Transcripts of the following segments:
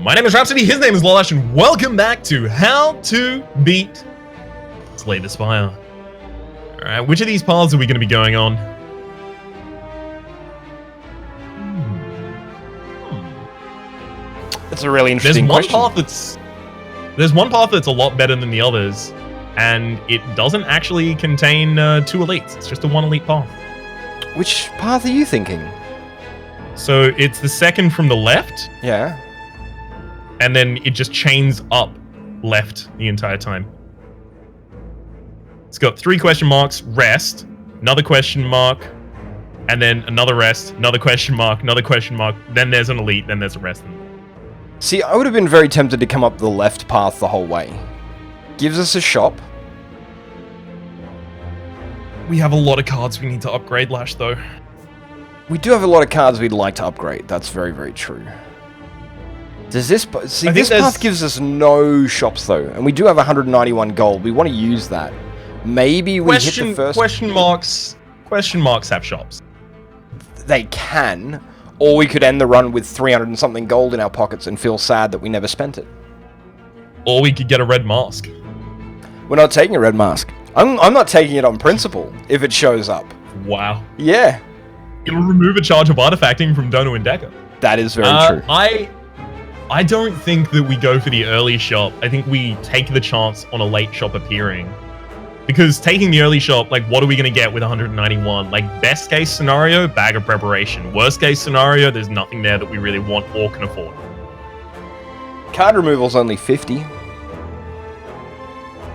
My name is Rhapsody, his name is Lollash, and welcome back to How to Beat Slay the Spire. Alright, which of these paths are we going to be going on? That's a really interesting question. There's one path that's a lot better than the others, and it doesn't actually contain two elites. It's just a one elite path. Which path are you thinking? So it's the second from the left. Yeah. And then it just chains up left the entire time. It's got 3 question marks, rest, another question mark, and then another rest, another question mark, another question mark, then there's an elite, then there's a rest. See, I would have been very tempted to come up the left path the whole way. Gives us a shop. We have a lot of cards we need to upgrade, Lash, though. We do have a lot of cards we'd like to upgrade. That's very, very true. Does this... See, this path gives us no shops, though. And we do have 191 gold. We want to use that. Maybe we hit the first... Question marks have shops. They can. Or we could end the run with 300 and something gold in our pockets and feel sad that we never spent it. Or we could get a red mask. We're not taking a red mask. I'm not taking it on principle if it shows up. Wow. Yeah. It'll remove a charge of artifacting from Dono and Decker. That is very true. I don't think that we go for the early shop. I think we take the chance on a late shop appearing. Because taking the early shop, like, what are we going to get with 191? Like, best case scenario, bag of preparation. Worst case scenario, there's nothing there that we really want or can afford. Card removal's only 50.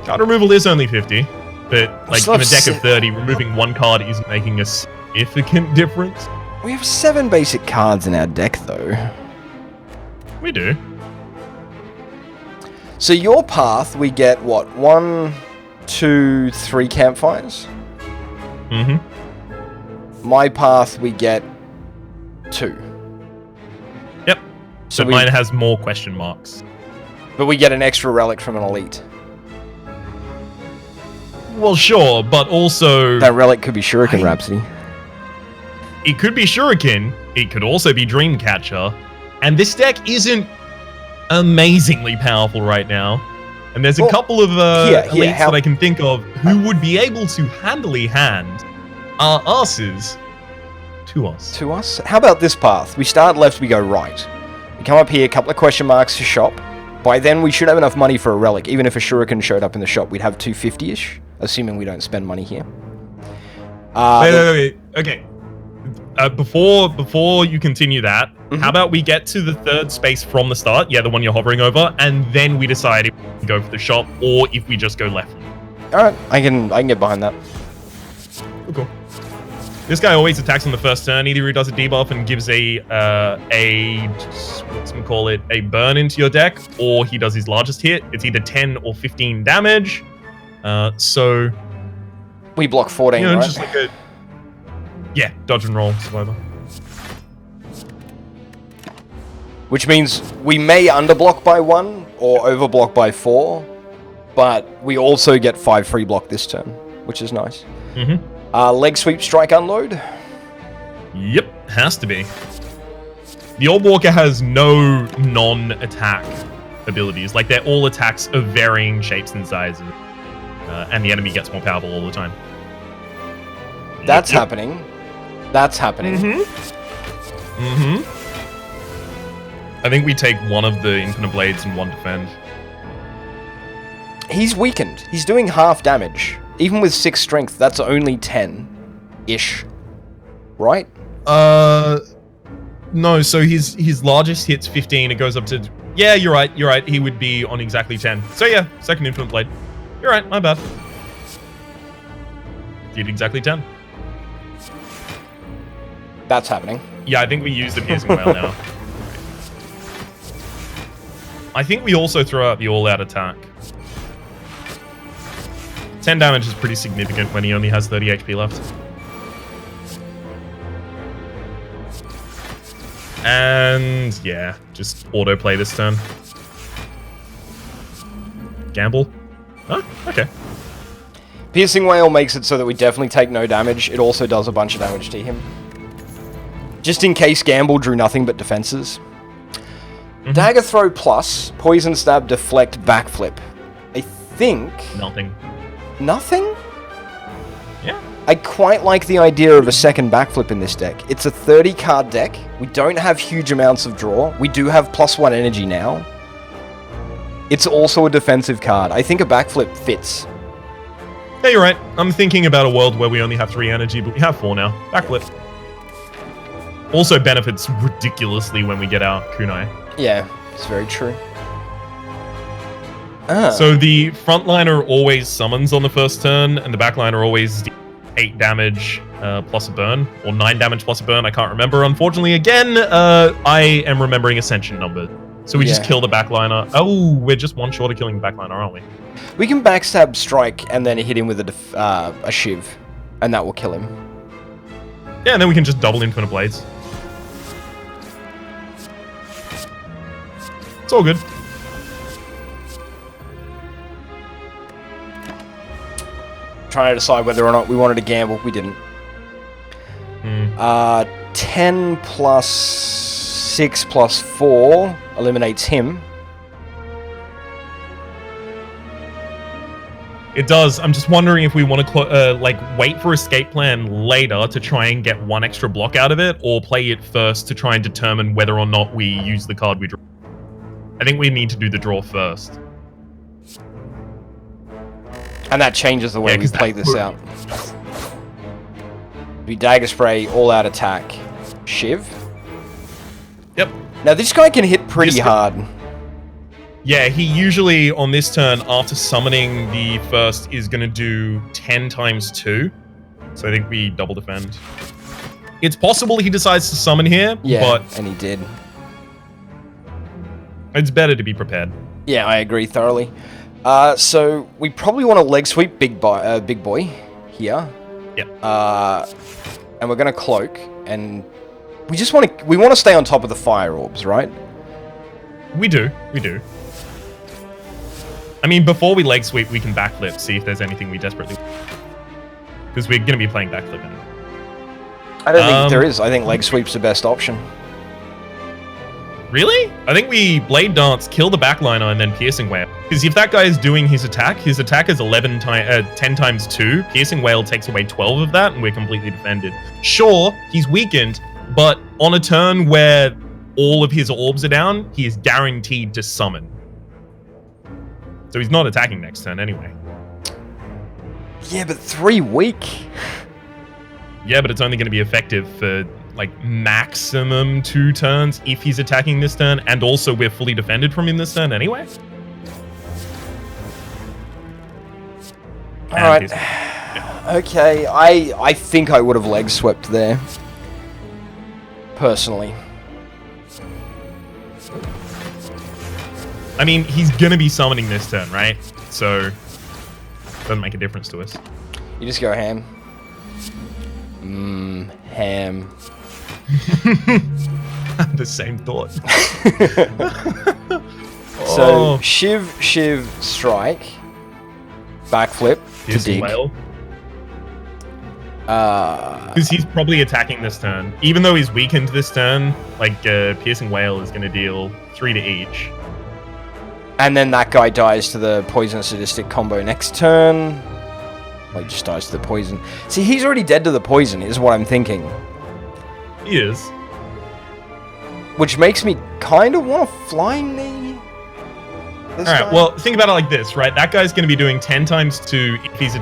Card removal is only 50. But, like, in a deck of 30, removing one card isn't making a significant difference. We have 7 basic cards in our deck, though. We do. So your path, we get, what, 1, 2, 3 campfires? Mm-hmm. My path, we get 2. Yep. So mine has more question marks. But we get an extra relic from an elite. Well, sure, but also... That relic could be Shuriken Rhapsody. It could be Shuriken. It could also be Dreamcatcher. And this deck isn't amazingly powerful right now. And there's a couple of elites that I can think of who would be able to handily hand our asses to us. To us? How about this path? We start left, we go right. We come up here, a couple of question marks to shop. By then, we should have enough money for a relic. Even if a Shuriken showed up in the shop, we'd have 250-ish, assuming we don't spend money here. Wait. Okay. Before you continue that, how about we get to the 3rd space from the start? Yeah, the one you're hovering over, and then we decide if we go for the shop or if we just go left. All right, I can get behind that. Cool. This guy always attacks on the first turn. Either he does a debuff and gives a burn into your deck, or he does his largest hit. It's either 10 or 15 damage. So we block 14, right? Just like yeah, dodge and roll, survivor. Which means we may underblock by 1 or overblock by 4, but we also get 5 free block this turn, which is nice. Mm-hmm. Leg sweep, strike, unload. Yep, has to be. The Old Walker has no non-attack abilities. Like, they're all attacks of varying shapes and sizes. And the enemy gets more powerful all the time. That's happening. That's happening. I think we take one of the Infinite Blades and one defend. He's weakened. He's doing half damage. Even with 6 strength, that's only 10-ish. Right? No, so his largest hit's 15, it goes up to... Yeah, you're right, he would be on exactly 10. So yeah, second Infinite Blade. You're right, my bad. Did exactly 10. That's happening. Yeah, I think we use the Piercing Wail now. I think we also throw out the all-out attack. 10 damage is pretty significant when he only has 30 HP left. And yeah, just autoplay this turn. Gamble? Oh, okay. Piercing Wail makes it so that we definitely take no damage. It also does a bunch of damage to him. Just in case Gamble drew nothing but defenses. Dagger Throw plus, Poison Stab, Deflect, Backflip. I think... Nothing. Nothing? Yeah. I quite like the idea of a second Backflip in this deck. It's a 30-card deck. We don't have huge amounts of draw. We do have +1 energy now. It's also a defensive card. I think a Backflip fits. Yeah, you're right. I'm thinking about a world where we only have 3 energy, but we have 4 now. Backflip. Also benefits ridiculously when we get our kunai. Yeah, it's very true. So the frontliner always summons on the first turn, and the backliner always 8 damage plus a burn, or 9 damage plus a burn. I can't remember. Unfortunately, again, I am remembering Ascension numbers. So we just kill the backliner. Oh, we're just one short of killing the backliner, aren't we? We can backstab Strike and then hit him with a Shiv, and that will kill him. Yeah, and then we can just double Infinite Blades. It's all good. Trying to decide whether or not we wanted to gamble. We didn't. 10 plus 6 plus 4 eliminates him. It does. I'm just wondering if we want to like wait for escape plan later to try and get 1 extra block out of it, or play it first to try and determine whether or not we use the card we draw. I think we need to do the draw first. And that changes the way we play this out. We Dagger Spray, all-out attack, Shiv. Yep. Now this guy can hit pretty hard. Yeah, he usually, on this turn, after summoning the first, is going to do 10 times 2. So I think we double defend. It's possible he decides to summon here, but... and he did. It's better to be prepared. Yeah, I agree thoroughly. So we probably want to leg sweep big boy here. Yep. And we're going to cloak, and we want to stay on top of the fire orbs, right? We do. I mean, before we leg sweep, we can backflip, see if there's anything we desperately want. Because we're going to be playing backflip anyway. I don't think there is. I think leg sweep's the best option. Really? I think we Blade Dance, kill the backliner, and then Piercing Wail. Because if that guy is doing his attack is 10 times 2. Piercing Wail takes away 12 of that, and we're completely defended. Sure, he's weakened, but on a turn where all of his orbs are down, he is guaranteed to summon. So he's not attacking next turn anyway. Yeah, but 3 weak. Yeah, but it's only going to be effective for like maximum 2 turns if he's attacking this turn, and also we're fully defended from him this turn anyway. Alright. Yeah. Okay, I think I would have leg swept there. Personally. I mean, he's gonna be summoning this turn, right? So, doesn't make a difference to us. You just go ham. Ham. The same thought. So, Shiv, strike. Backflip to dig. Because he's probably attacking this turn. Even though he's weakened this turn, like, Piercing Wail is gonna deal 3 to each. And then that guy dies to the Poison Sadistic combo next turn. Like, just dies to the poison. See, he's already dead to the poison, is what I'm thinking. He is. Which makes me kind of want to Flying Knee. Alright, well, think about it like this, right? That guy's going to be doing 10 times 2 if he's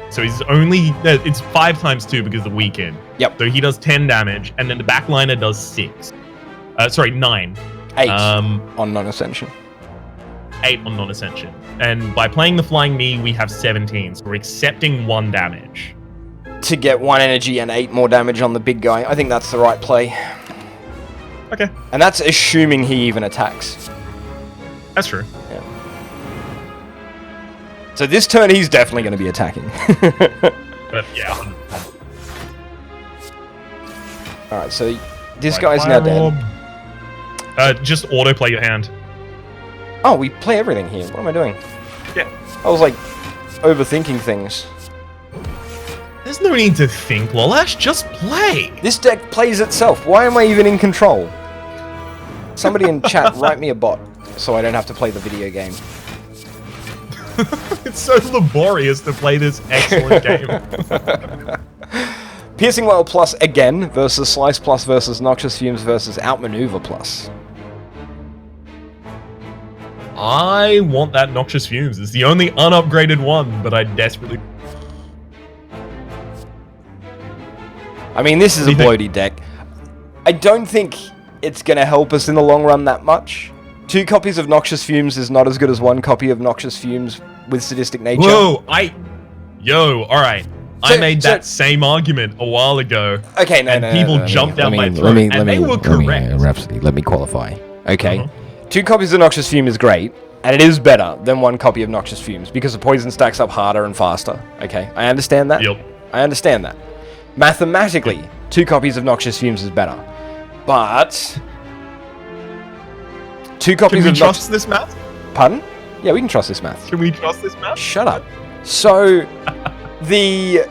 so he's only... it's 5 times 2 because of the weekend. Yep. So he does 10 damage, and then the backliner does 6. Sorry, 9. 8 on non-ascension. 8 on non-ascension. And by playing the Flying Knee, we have 17. So we're accepting 1 damage. To get 1 energy and 8 more damage on the big guy. I think that's the right play. Okay. And that's assuming he even attacks. That's true. Yeah. So this turn, he's definitely going to be attacking. But yeah. Alright, so this guy's now dead. Just autoplay your hand. Oh, we play everything here. What am I doing? Yeah. I was like, overthinking things. There's no need to think, Lollash. Just play. This deck plays itself. Why am I even in control? somebody in chat write me a bot so I don't have to play the video game. It's so laborious to play this excellent game. Piercing Wail Plus again versus Slice Plus versus Noxious Fumes versus Outmaneuver Plus. I want that Noxious Fumes. It's the only unupgraded one, but I desperately... I mean, this is a bloaty deck. I don't think it's going to help us in the long run that much. 2 copies of Noxious Fumes is not as good as 1 copy of Noxious Fumes with Sadistic Nature. Whoa, alright. I made that same argument a while ago. Okay, people jumped down my throat, and they were correct. Rhapsody, let me qualify. Okay, 2 copies of Noxious Fume is great, and it is better than 1 copy of Noxious Fumes, because the poison stacks up harder and faster. Okay, I understand that. Yep. I understand that. Mathematically, 2 copies of Noxious Fumes is better. But 2 copies Can we of trust this math? Pardon? Yeah, we can trust this math. Can we trust this math? Shut up. So, the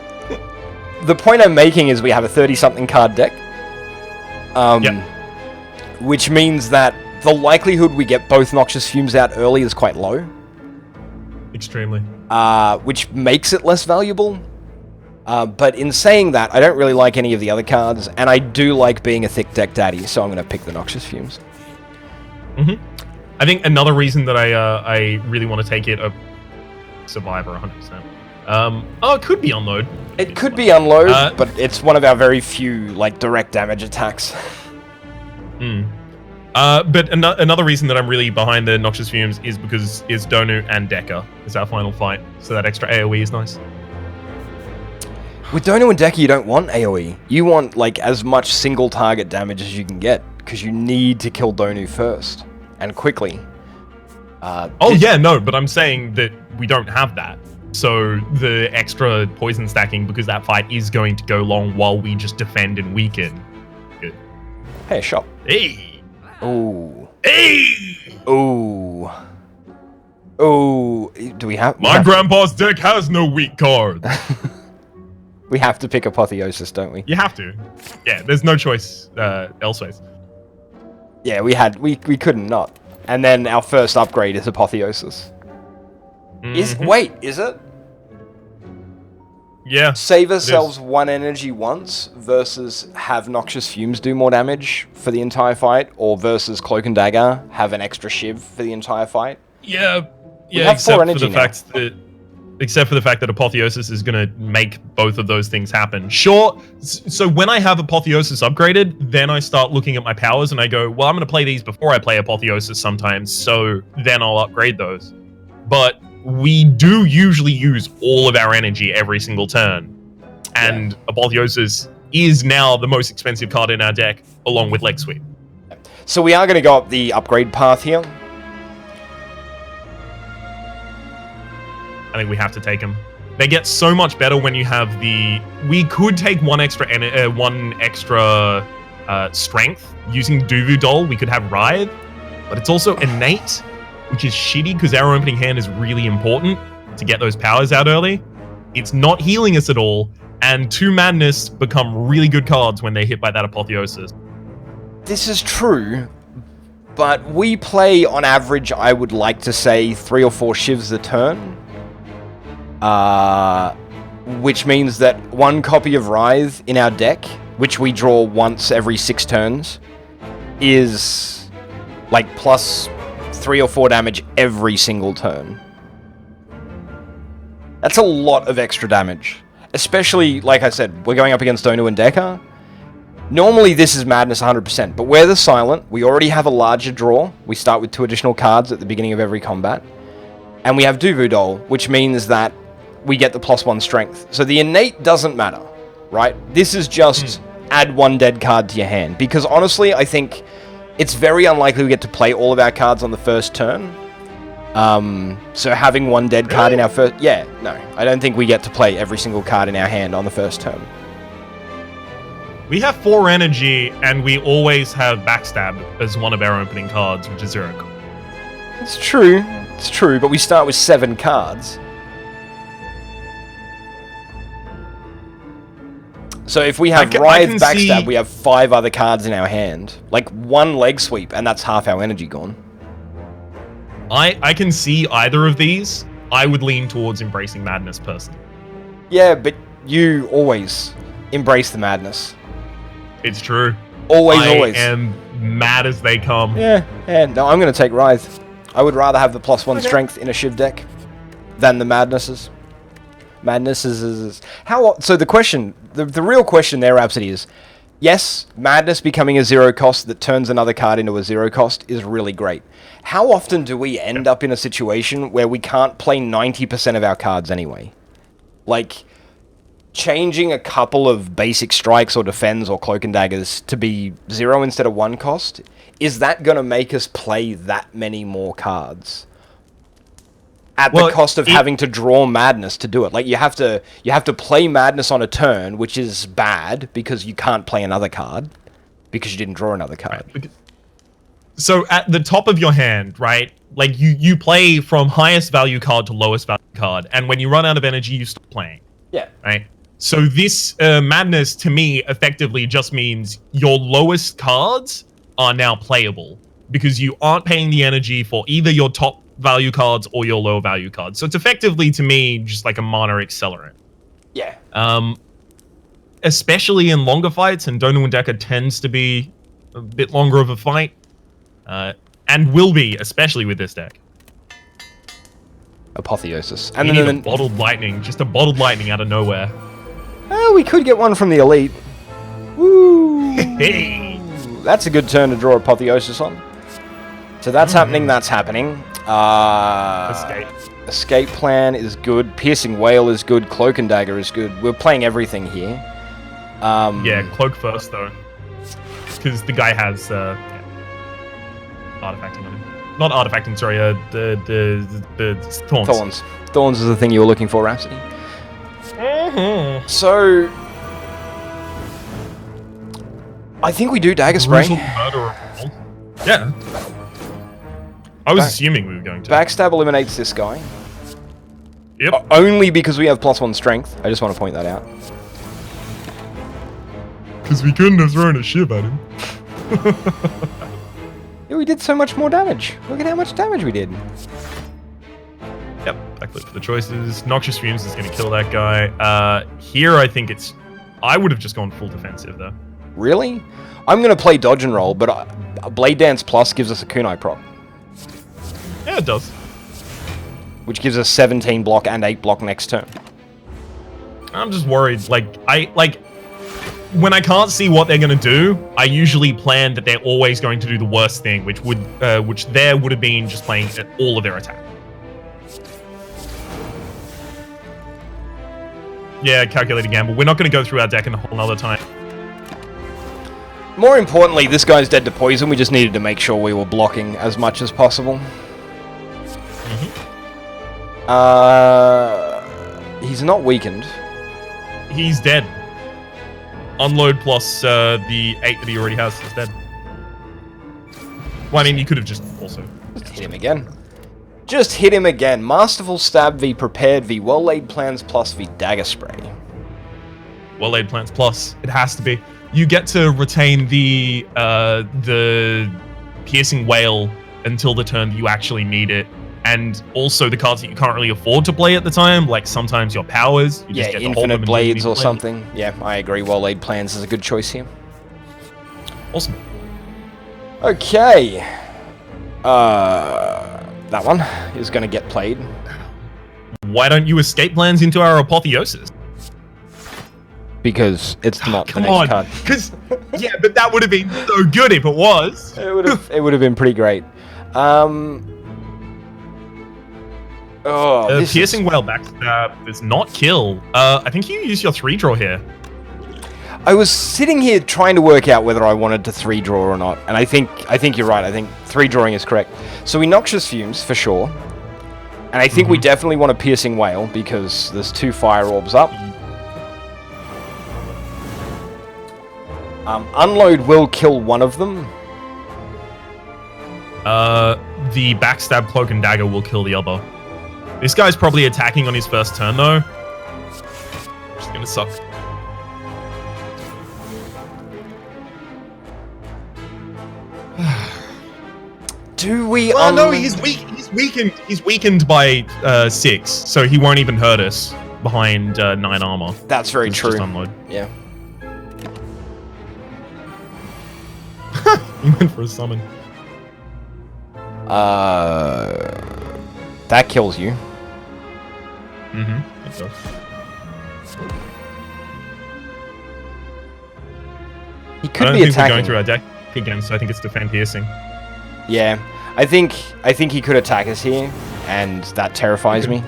point I'm making is we have a 30-something card deck. Which means that the likelihood we get both Noxious Fumes out early is quite low. Extremely. Which makes it less valuable. But in saying that, I don't really like any of the other cards, and I do like being a thick deck daddy, so I'm going to pick the Noxious Fumes. I think another reason that I really want to take it a Survivor 100%. It could be Unload. It could be Unload, but it's one of our very few like direct damage attacks. But another reason that I'm really behind the Noxious Fumes is because Donu and Deca is our final fight, so that extra AoE is nice. With Donu and Deca, you don't want AoE. You want like as much single target damage as you can get, because you need to kill Donu first and quickly. But I'm saying that we don't have that. So the extra poison stacking, because that fight is going to go long while we just defend and weaken. Good. Hey, shop. Hey. Ooh. Hey. Ooh. Ooh. Do we have... My grandpa's deck has no weak cards. We have to pick Apotheosis, don't we? You have to. Yeah, there's no choice elsewise. Yeah, we couldn't not. And then our first upgrade is Apotheosis. Wait, is it? Yeah. Save ourselves 1 energy once versus have Noxious Fumes do more damage for the entire fight, or versus Cloak and Dagger have an extra Shiv for the entire fight. Yeah, except for the fact that Apotheosis is going to make both of those things happen. Sure, so when I have Apotheosis upgraded, then I start looking at my powers and I go, well, I'm going to play these before I play Apotheosis sometimes, so then I'll upgrade those. But we do usually use all of our energy every single turn. And Apotheosis is now the most expensive card in our deck, along with Leg Sweep. So we are going to go up the upgrade path here. I think we have to take them. They get so much better when you have the... We could take one extra strength. Using Duvu Doll, we could have Writhe. But it's also innate, which is shitty because our opening hand is really important to get those powers out early. It's not healing us at all, and 2 Madness become really good cards when they're hit by that Apotheosis. This is true, but we play, on average, I would like to say, 3 or 4 Shivs a turn. Which means that 1 copy of Writhe in our deck, which we draw once every 6 turns, is like plus 3 or 4 damage every single turn. That's a lot of extra damage. Especially, like I said, we're going up against Donu and Deca. Normally this is Madness 100%, but we're the Silent. We already have a larger draw. We start with 2 additional cards at the beginning of every combat. And we have Duvu Doll, which means that we get the +1 strength. So the innate doesn't matter, right? This is just add 1 dead card to your hand. Because honestly, I think it's very unlikely we get to play all of our cards on the first turn. So having 1 dead card in our first... Yeah, no. I don't think we get to play every single card in our hand on the first turn. We have 4 energy, and we always have Backstab as one of our opening cards, which is 0. It's true. It's true, but we start with 7 cards. So if we have Writhe, Backstab, we have 5 other cards in our hand. Like 1 leg sweep, and that's half our energy gone. I can see either of these. I would lean towards Embracing Madness personally. Yeah, but you always embrace the madness. It's true. Always. I am mad as they come. Yeah. No, I'm going to take Writhe. I would rather have the +1 strength in a Shiv deck than the madnesses. Madnesses. So the question, the real question there, Rhapsody, is, yes, Madness becoming a 0 cost that turns another card into a 0 cost is really great. How often do we end up in a situation where we can't play 90% of our cards anyway? Like, changing a couple of basic strikes or defends or cloak and daggers to be 0 instead of 1 cost, is that going to make us play that many more cards? At the cost of having to draw Madness to do it. Like, you have to play Madness on a turn, which is bad because you can't play another card because you didn't draw another card. Right. So at the top of your hand, right? Like you play from highest value card to lowest value card, and when you run out of energy, you stop playing. Yeah. Right. So this Madness to me effectively just means your lowest cards are now playable because you aren't paying the energy for either your top value cards or your low value cards. So it's effectively, to me, just like a mana accelerant. Yeah. Especially in longer fights, and Donu and Deca tends to be a bit longer of a fight. And will be, especially with this deck. Apotheosis. And then bottled lightning, just a bottled lightning out of nowhere. Oh, we could get one from the elite. Woo! Hey! That's a good turn to draw Apotheosis on. So that's happening, that's happening. Escape plan is good. Piercing Wail is good. Cloak and Dagger is good. We're playing everything here. Yeah, Cloak first, though. Because the guy has... artifacting on him. Not artifacting, sorry, the thorns. Thorns is the thing you were looking for, Rhapsody. So... I think we do Dagger Spray. Yeah. I was assuming we were going to. Backstab eliminates this guy. Yep. Only because we have +1 strength. I just want to point that out. Because we couldn't have thrown a Shiv at him. Yeah, we did so much more damage. Look at how much damage we did. Yep, backflip for the choices. Noxious Fumes is going to kill that guy. Here, I think it's... I would have just gone full defensive, though. Really? I'm going to play Dodge and Roll, but Blade Dance Plus gives us a Kunai prop. Yeah, it does. Which gives us 17 block and 8 block next turn. I'm just worried. When I can't see what they're going to do, I usually plan that they're always going to do the worst thing, which would have been just playing all of their attack. Yeah, calculated gamble. We're not going to go through our deck in a whole nother time. More importantly, this guy's dead to poison. We just needed to make sure we were blocking as much as possible. He's not weakened. He's dead. Unload plus the 8 that he already has is dead. Well, I mean, you could have just also... Just hit him again. Just hit him again. Masterful Stab v Prepared v Well-Laid Plans plus v Dagger Spray. Well-Laid Plans plus. It has to be. You get to retain the Piercing Wail until the turn that you actually need it. And also the cards that you can't really afford to play at the time, like sometimes your powers. You just get to hold them Infinite Blades or something. Yeah, I agree. Well-Laid Plans is a good choice here. Awesome. Okay. That one is going to get played. Why don't you escape plans into our Apotheosis? Because it's not the next card. Because yeah, but that would have been so good if it was. It would have been pretty great. Piercing Wail backstab does not kill. I think you use your 3-draw here. I was sitting here trying to work out whether I wanted to 3-draw or not, and I think you're right. I think 3-drawing is correct. So we Noxious Fumes for sure, and I think we definitely want a Piercing Wail because there's 2 Fire Orbs up. Unload will kill one of them. The backstab Cloak and Dagger will kill the other. This guy's probably attacking on his first turn, though. Which is gonna suck. Do we? Well, no, he's weak. He's weakened. He's weakened by 6, so he won't even hurt us behind 9 armor. That's very true. Just unload. Yeah. He went for a summon. That kills you. Mm-hmm. It does. He could I don't be think attacking. we're going through our deck again, so I think it's defend piercing. Yeah, I think he could attack us here, and that terrifies me.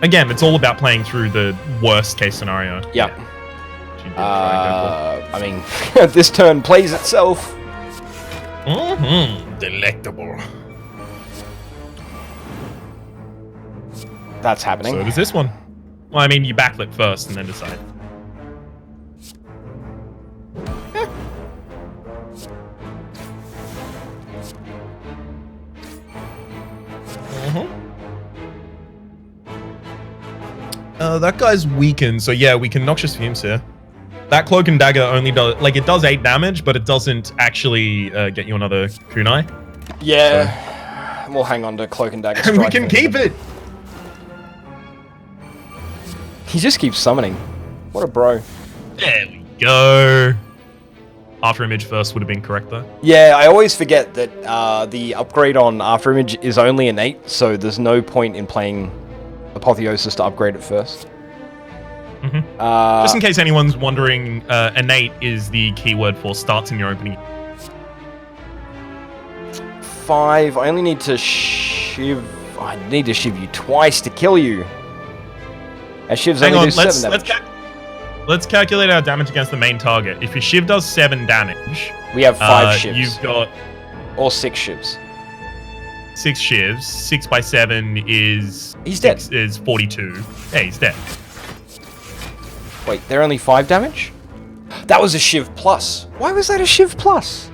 Again, it's all about playing through the worst case scenario. Yep. Yeah. I mean, this turn plays itself. Mm-hmm. Delectable. That's happening. So does this one. Well, I mean, you backflip first and then decide. That guy's weakened, so yeah, we can Noxious Fumes here. That Cloak and Dagger only does, like, it does 8 damage, but it doesn't actually get you another kunai. Yeah, so. We'll hang on to Cloak and Dagger. And we can keep it! He just keeps summoning. What a bro. There we go. After Image first would have been correct, though. Yeah, I always forget that the upgrade on After Image is only innate, so there's no point in playing Apotheosis to upgrade it first. Mm-hmm. Just in case anyone's wondering, innate is the keyword for starts in your opening. 5. I only need to shiv. I need to shiv you twice to kill you. And shivs only do 7 damage. Let's calculate our damage against the main target. If your shiv does 7 damage, we have 5 shivs. You've got or 6 shivs. 6 shivs. 6 by 7 is he's dead. Is 42. Yeah, he's dead. Wait, they're only 5 damage? That was a shiv plus. Why was that a shiv plus?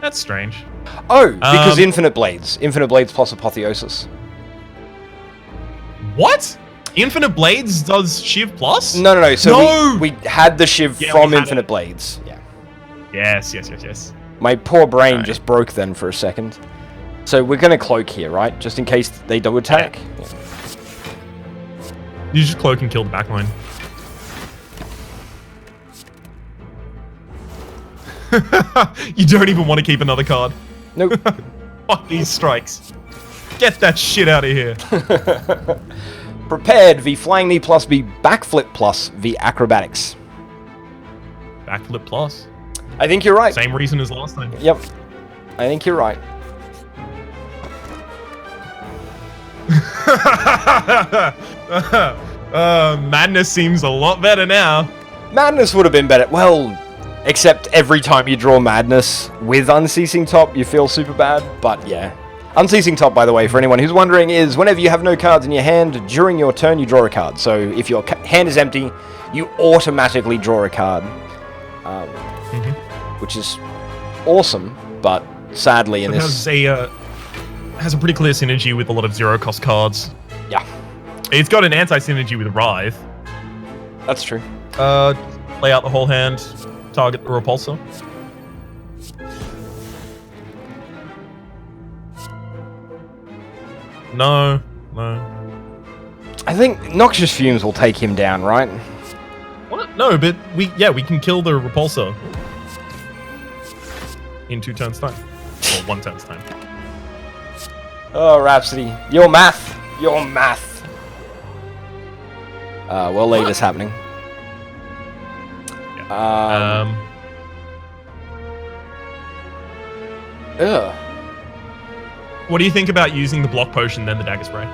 That's strange. Oh, because Infinite Blades. Infinite Blades plus Apotheosis. What? Infinite Blades does Shiv plus? No. So we had the Shiv from Infinite Blades. Yeah. Yes. My poor brain just broke then for a second. So we're going to cloak here, right? Just in case they do attack. Yeah. You just cloak and kill the backline. You don't even want to keep another card. Nope. Fuck these strikes. Get that shit out of here. Prepared v Flying Knee plus v Backflip plus v Acrobatics. Backflip plus? I think you're right. Same reason as last time. Yep. I think you're right. Madness seems a lot better now. Madness would have been better. Well, except every time you draw Madness with Unceasing Top, you feel super bad. But yeah. Unceasing Top, by the way, for anyone who's wondering, is whenever you have no cards in your hand, during your turn you draw a card. So if your hand is empty, you automatically draw a card. Which is awesome, but sadly in this... has a pretty clear synergy with a lot of zero-cost cards. Yeah. It's got an anti-synergy with Writhe. That's true. Lay out the whole hand, target the Repulsor. No. I think Noxious Fumes will take him down, right? What? No, but we can kill the Repulsor in 2 turns time. Or 1 turn's time. Oh, Rhapsody. Your math. Well, late is happening. Yeah. Ugh. What do you think about using the block potion, then the dagger spray?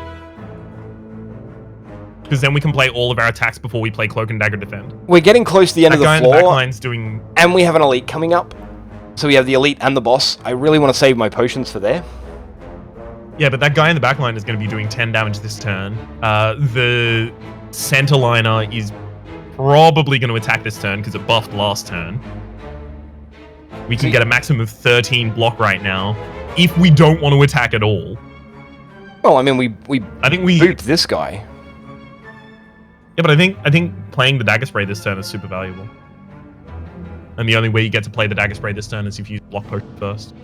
Because then we can play all of our attacks before we play Cloak and Dagger defend. We're getting close to the end of the floor. The backline's doing... And we have an elite coming up. So we have the elite and the boss. I really want to save my potions for there. Yeah, but that guy in the backline is going to be doing 10 damage this turn. The center liner is probably going to attack this turn because it buffed last turn. We can get a maximum of 13 block right now if we don't want to attack at all. Well, I mean, we boot this guy. Yeah, but I think playing the dagger spray this turn is super valuable. And the only way you get to play the Dagger Spray this turn is if you use Block Potion first.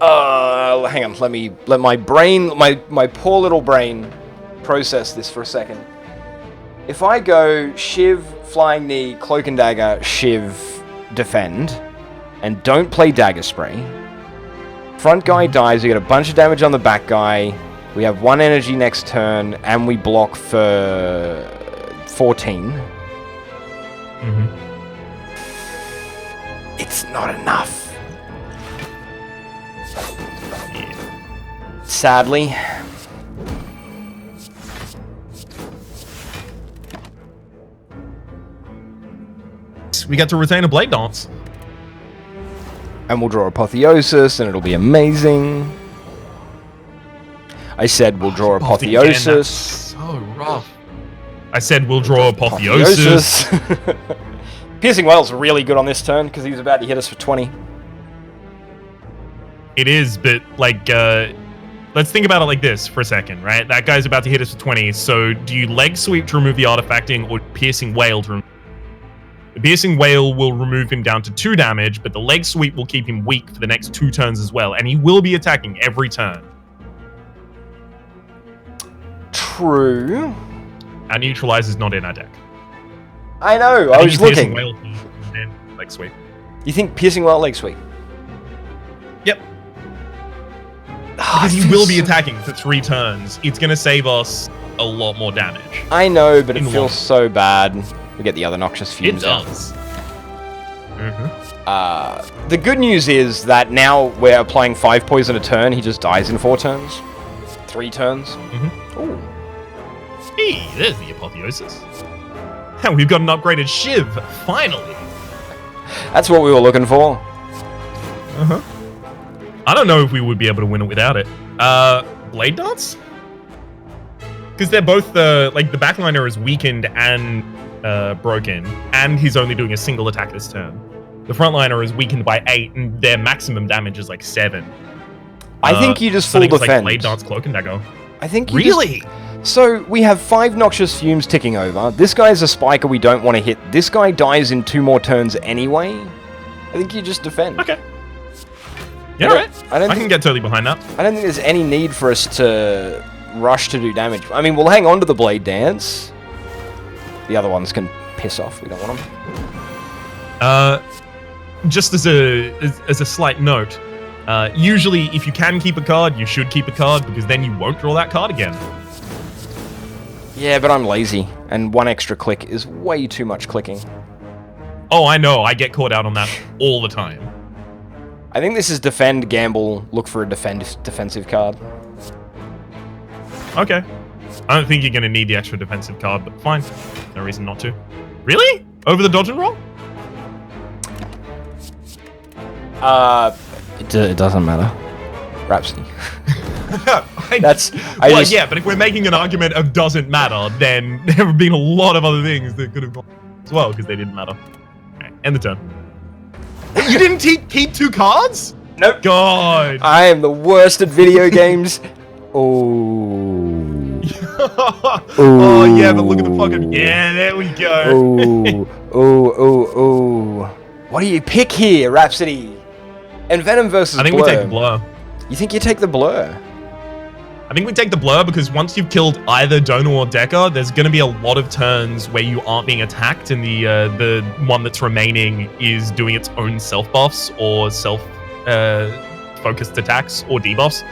Hang on. Let my brain, my poor little brain, process this for a second. If I go Shiv, Flying Knee, Cloak and Dagger, Shiv, Defend, and don't play Dagger Spray, front guy dies, we get a bunch of damage on the back guy, we have 1 energy next turn, and we block for 14. It's not enough. Sadly. We get to retain a Blade Dance. And we'll draw Apotheosis, and it'll be amazing. I said we'll draw Apotheosis. So rough. I said we'll draw Apotheosis. Piercing Wail's really good on this turn, because he's about to hit us for 20. It is, but, like, let's think about it like this for a second, right? That guy's about to hit us for 20, so do you Leg Sweep to remove the artifacting, or Piercing Wail to remove? The Piercing Wail will remove him down to 2 damage, but the Leg Sweep will keep him weak for the next 2 turns as well, and he will be attacking every turn. True. Our Neutralizer's not in our deck. I know, I was looking. Piercing Wail and Leg Sweep. You think Piercing Wail, Leg Sweep? Yep. Because he will be attacking for 3 turns. It's going to save us a lot more damage. I know, but it feels so bad. We get the other Noxious Fumes out. It does. The good news is that now we're applying 5 poison a turn. He just dies in 4 turns. 3 turns. Ooh. Hey, there's the Apotheosis. And we've got an upgraded Shiv, finally. That's what we were looking for. I don't know if we would be able to win it without it. Blade Dance? Because they're both, like, the backliner is weakened and broken, and he's only doing a single attack this turn. The frontliner is weakened by 8, and their maximum damage is, like, 7. I think you just full defend. Like Blade Dance, Cloak and Dagger. I think you really? So, we have 5 Noxious Fumes ticking over. This guy's a spiker we don't want to hit. This guy dies in 2 more turns anyway. I think you just defend. Okay. Yeah, right. I can get totally behind that. I don't think there's any need for us to rush to do damage. I mean, we'll hang on to the Blade Dance. The other ones can piss off. We don't want them. Just as a slight note, usually if you can keep a card, you should keep a card, because then you won't draw that card again. Yeah, but I'm lazy, and 1 extra click is way too much clicking. Oh, I know. I get caught out on that all the time. I think this is defend, gamble, look for a defensive card. Okay. I don't think you're going to need the extra defensive card, but fine. No reason not to. Really? Over the dodge and roll? It doesn't matter. Rhapsody. Yeah, but if we're making an argument of doesn't matter, then there have been a lot of other things that could have gone as well, because they didn't matter. Okay, end the turn. You didn't keep 2 cards? Nope. God. I am the worst at video games. Oh. Oh, yeah, but look at the fucking... Yeah, there we go. Oh. What do you pick here, Rhapsody? Envenom versus Blur. I think we take the Blur. You think you take the Blur? I think we take the Blur because once you've killed either Donor or Decker, there's going to be a lot of turns where you aren't being attacked, and the one that's remaining is doing its own self-buffs or self-focused attacks or debuffs.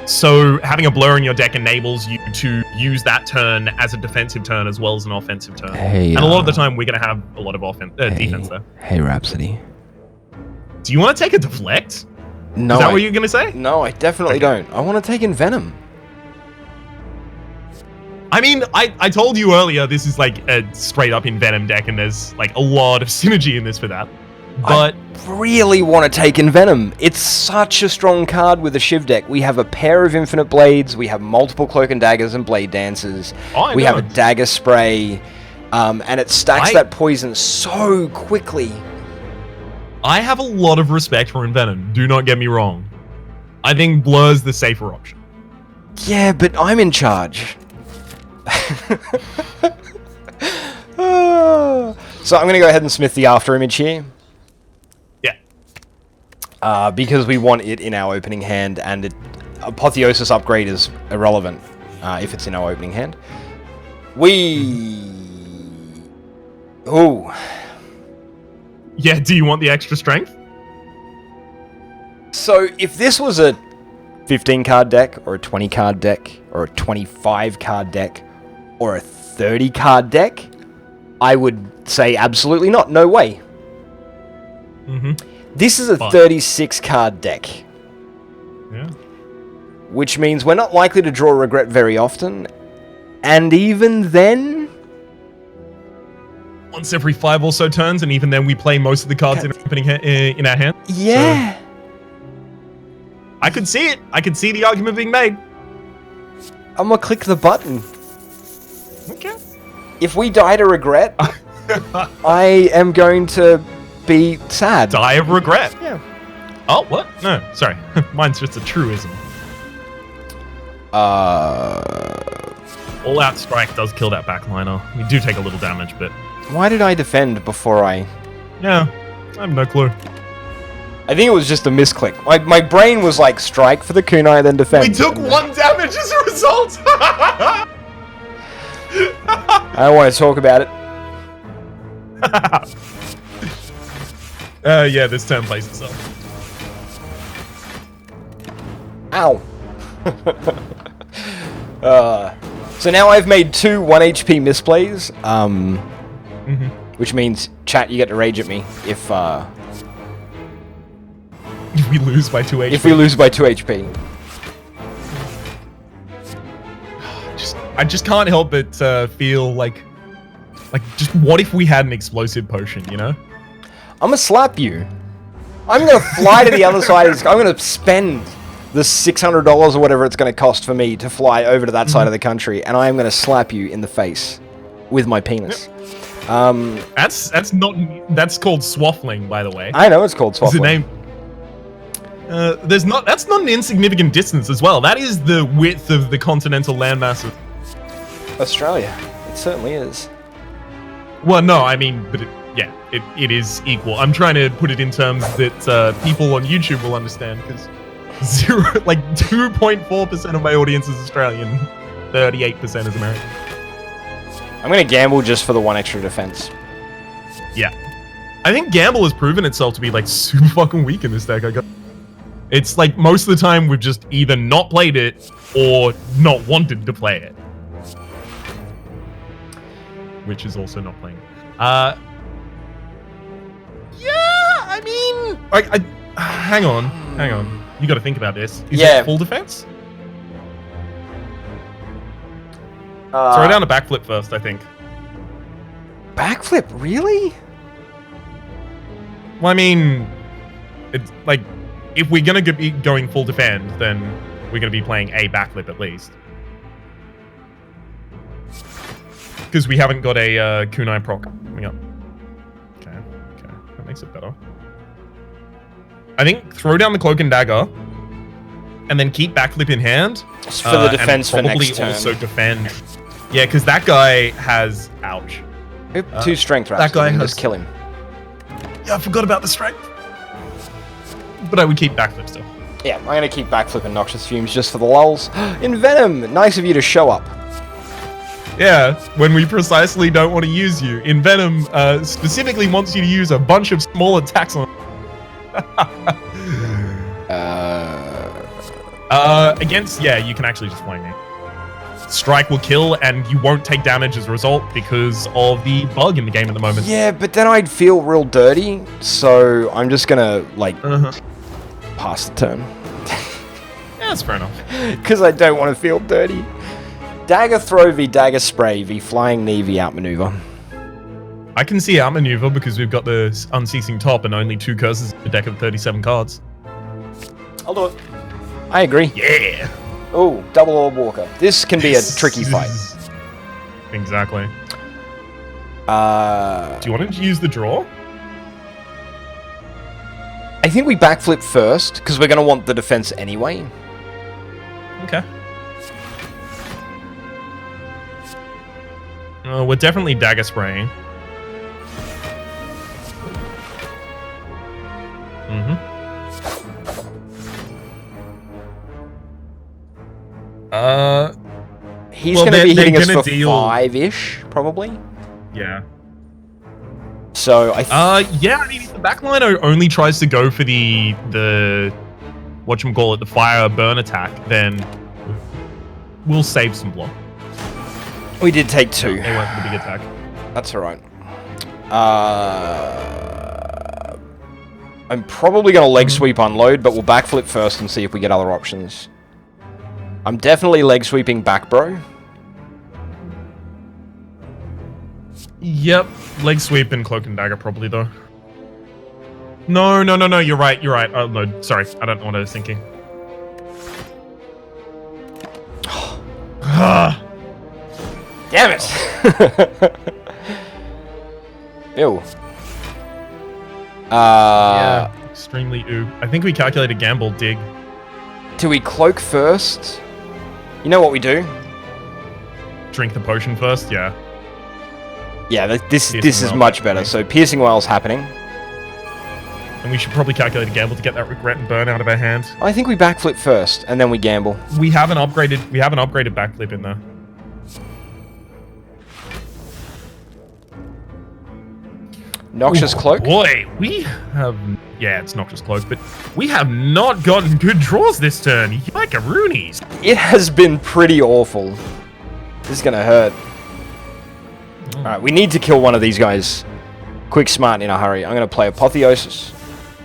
So having a Blur in your deck enables you to use that turn as a defensive turn as well as an offensive turn. Hey, and a lot of the time, we're going to have a lot of defense there. Hey, Rhapsody. Do you want to take a deflect? No. Is that what you're going to say? No, I definitely don't. I want to take Envenom. I mean, I told you earlier this is like a straight up Envenom deck, and there's like a lot of synergy in this for that. But I really want to take Envenom. It's such a strong card with a Shiv deck. We have a pair of Infinite Blades. We have multiple Cloak and Daggers and Blade Dancers. We have a Dagger Spray. And it stacks that poison so quickly. I have a lot of respect for Envenom. Do not get me wrong. I think Blur's the safer option. Yeah, but I'm in charge. So I'm going to go ahead and smith the after image here. Yeah. Because we want it in our opening hand, and Apotheosis upgrade is irrelevant if it's in our opening hand. Ooh. Yeah, do you want the extra strength? So if this was a 15 card deck, or a 20 card deck, or a 25 card deck, or a 30 card deck, I would say absolutely not. No way. This is a 36 card deck. Yeah. Which means we're not likely to draw regret very often. And even then... once every 5 or so turns, and even then we play most of the cards in our hand. Yeah. So, I could see it. I could see the argument being made. I'm gonna click the button. Okay. If we die to regret, I am going to be sad. Die of regret. Yeah. Oh, what? No, sorry. Mine's just a truism. All-out strike does kill that backliner. We do take a little damage, but... why did I defend before I... yeah, I have no clue. I think it was just a misclick. My brain was like, strike for the kunai, then defend. We took 1 damage as a result! I don't want to talk about it. Yeah, this turn plays itself. Ow. So now I've made 2 1 HP misplays, which means, chat, you get to rage at me if we lose by 2 HP. If we lose by 2 HP. I just can't help but feel like just what if we had an explosive potion, you know? I'm gonna slap you. I'm gonna fly to the other side of this. I'm gonna spend the $600 or whatever it's gonna cost for me to fly over to that side of the country, and I am gonna slap you in the face with my penis. Yep. That's called swaffling, by the way. I know it's called swaffling. It's the name. That's not an insignificant distance as well. That is the width of the continental landmass of Australia. It certainly is. Well, no, I mean, but it is equal. I'm trying to put it in terms that people on YouTube will understand, because 2.4% of my audience is Australian, 38% is American. I'm gonna gamble just for the 1 extra defense. Yeah, I think gamble has proven itself to be like super fucking weak in this deck. It's like most of the time we've just either not played it or not wanted to play it. Which is also not playing. Yeah, I mean, hang on. You got to think about this. Is it full defense? Throw down a backflip first, I think. Backflip, really? Well, I mean, it's like, if we're gonna be going full defend, then we're gonna be playing a backflip at least. Because we haven't got a kunai proc coming up. Okay, that makes it better. I think throw down the cloak and dagger, and then keep backflip in hand. Just for the defense for next turn. Probably also defend. Yeah, because that guy has... ouch. 2 strength, Rhapsody. That guy has... just kill him. Yeah, I forgot about the strength. But I would keep backflip still. Yeah, I'm going to keep backflip and Noxious Fumes just for the lulz. In Venom, nice of you to show up. Yeah, when we precisely don't want to use you. In Venom, specifically wants you to use a bunch of small attacks on... against... yeah, you can actually just flank me. Strike will kill, and you won't take damage as a result because of the bug in the game at the moment. Yeah, but then I'd feel real dirty, so I'm just gonna, like, pass the turn. Yeah, that's fair enough. Because I don't want to feel dirty. Dagger throw v dagger spray v flying knee v outmaneuver. I can see outmaneuver because we've got the unceasing top and only 2 curses in the deck of 37 cards. I'll do it. I agree. Yeah. Oh, double orb walker. This can be a tricky fight. Exactly. Do you want to use the draw? I think we backflip first, because we're going to want the defense anyway. Okay. We're definitely dagger spraying. He's going to be hitting us for 5-ish, probably. Yeah. So yeah. I mean, if the backline only tries to go for the whatchamacallit, the fire burn attack, then we'll save some block. We did take 2. They went for the big attack. That's all right. I'm probably going to leg sweep unload, but we'll backflip first and see if we get other options. I'm definitely leg sweeping back, bro. Yep, leg sweep and cloak and dagger probably though. No, you're right. Oh no, sorry, I don't know what I was thinking. Damn it! Ew. Yeah, extremely ooh. I think we calculated gamble dig. Do we cloak first? You know what we do? Drink the potion first, yeah. Yeah, this is much better. So piercing well's happening. And we should probably calculate a gamble to get that regret and burn out of our hand. I think we backflip first and then we gamble. We have an upgraded backflip in there. Noxious Cloak? Boy, we have... Yeah, it's Noxious Cloak, but we have not gotten good draws this turn. Yike-a-roonies. It has been pretty awful. This is going to hurt. Alright, we need to kill one of these guys. Quick, smart, in a hurry. I'm going to play Apotheosis.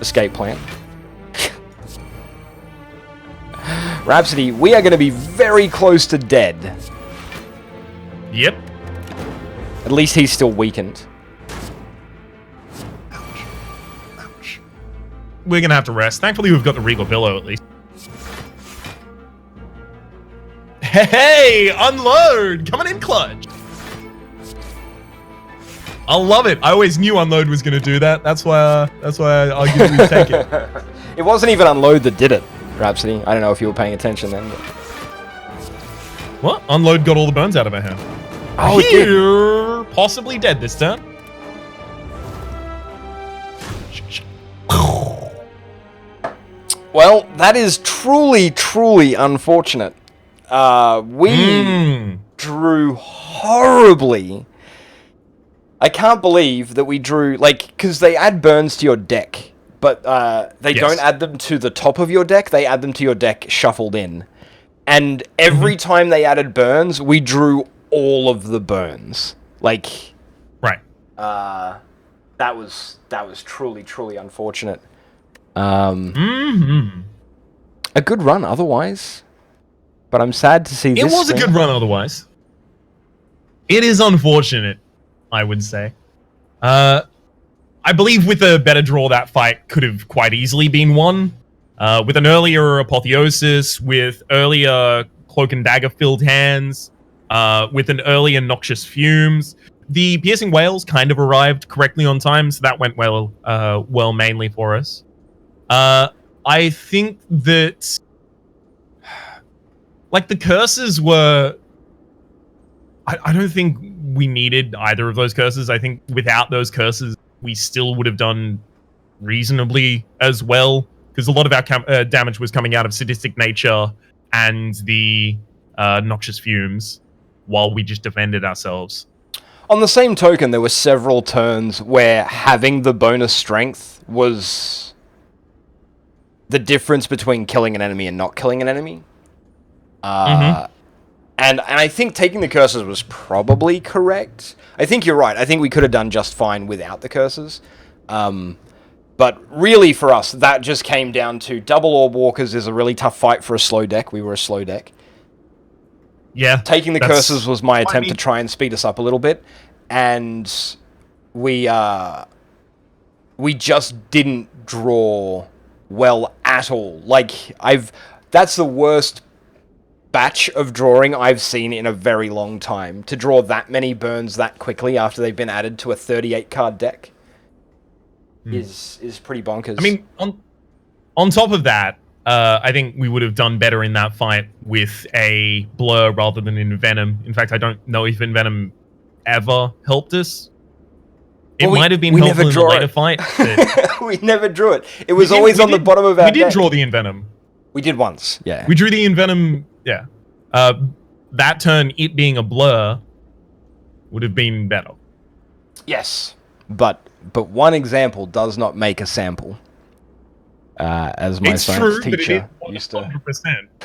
Escape plan. Rhapsody, we are going to be very close to dead. Yep. At least he's still weakened. We're going to have to rest. Thankfully, we've got the Regal Billow, at least. Hey! Unload! Coming in clutch! I love it. I always knew Unload was going to do that. That's why I usually take it. It wasn't even Unload that did it, Rhapsody. I don't know if you were paying attention then. But... What? Unload got all the burns out of our hand. Oh, Here, possibly dead this turn. Well, that is truly, truly unfortunate. We drew horribly. I can't believe that we drew, like, because they add burns to your deck, but they don't add them to the top of your deck, they add them to your deck shuffled in. And every time they added burns, we drew all of the burns. Like... Right. That was truly, truly unfortunate. A good run otherwise, but I'm sad to see this. It was a good run otherwise. It is unfortunate, I would say. I believe with a better draw, that fight could have quite easily been won. With an earlier Apotheosis, with earlier Cloak and Dagger filled hands, with an earlier Noxious Fumes. The Piercing Whales kind of arrived correctly on time, so that went well, mainly for us. I think that, like, the curses were... I don't think we needed either of those curses. I think without those curses, we still would have done reasonably as well, because a lot of our damage was coming out of Sadistic Nature and the Noxious Fumes, while we just defended ourselves. On the same token, there were several turns where having the bonus strength was the difference between killing an enemy and not killing an enemy. And I think taking the curses was probably correct. I think you're right. I think we could have done just fine without the curses. But really for us, that just came down to double Orb Walkers is a really tough fight for a slow deck. We were a slow deck. Yeah. Taking the curses was my attempt to try and speed us up a little bit. And we just didn't draw well at all. Like, that's the worst batch of drawing I've seen in a very long time. To draw that many burns that quickly after they've been added to a 38 card deck is pretty bonkers. I mean, on top of that, I think we would have done better in that fight with a Blur rather than Envenom. In fact, I don't know if Envenom ever helped us. It might have been helpful in the later fight. We never drew it. It was always on the bottom of our deck. We did draw the Envenom. We did once, yeah. We drew the Envenom, yeah. That turn, it being a blur, would have been better. Yes, but one example does not make a sample. As my science teacher used to.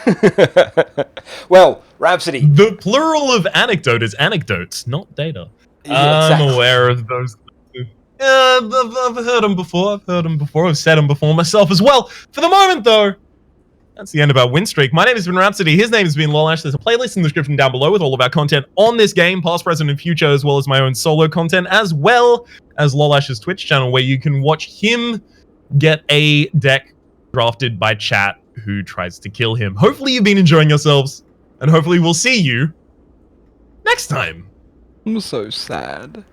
100%. Well, Rhapsody. The plural of anecdote is anecdotes, not data. Yeah, exactly. I'm aware of those. I've heard them before. I've said them before myself as well. For the moment, though, that's the end of our win streak. My name has been Rhapsody. His name has been Lollash. There's a playlist in the description down below with all of our content on this game, past, present, and future, as well as my own solo content, as well as Lollash's Twitch channel, where you can watch him get a deck drafted by chat who tries to kill him. Hopefully you've been enjoying yourselves, and hopefully we'll see you next time. I'm so sad.